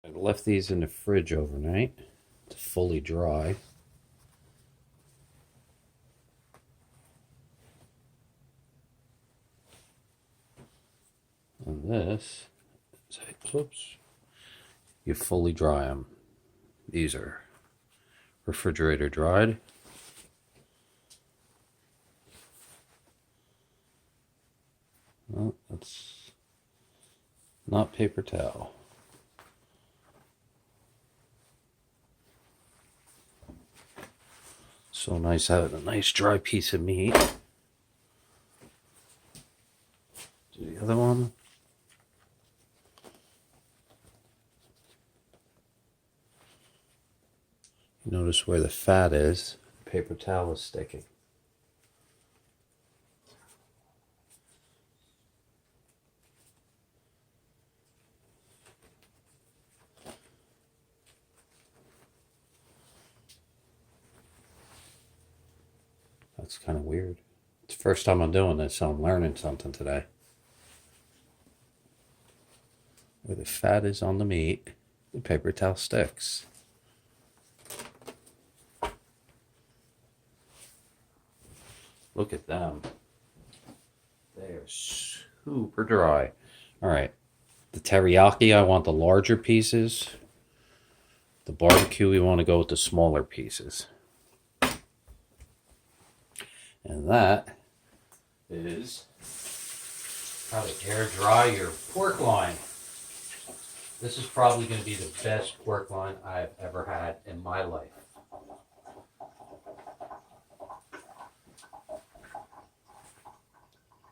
I left these in the fridge overnight to fully dry. And this, oops, you fully dry them. These are refrigerator dried. Well, that's not paper towel. So nice having a nice dry piece of meat. Do the other one. Notice where the fat is, paper towel is sticking. That's kind of weird. It's the first time I'm doing this, so I'm learning something today. Where the fat is on the meat, the paper towel sticks. Look at them. They are super dry. All right. The teriyaki, I want the larger pieces. The barbecue, we want to go with the smaller pieces. And that is how to air dry your pork loin. This is probably going to be the best pork loin I've ever had in my life.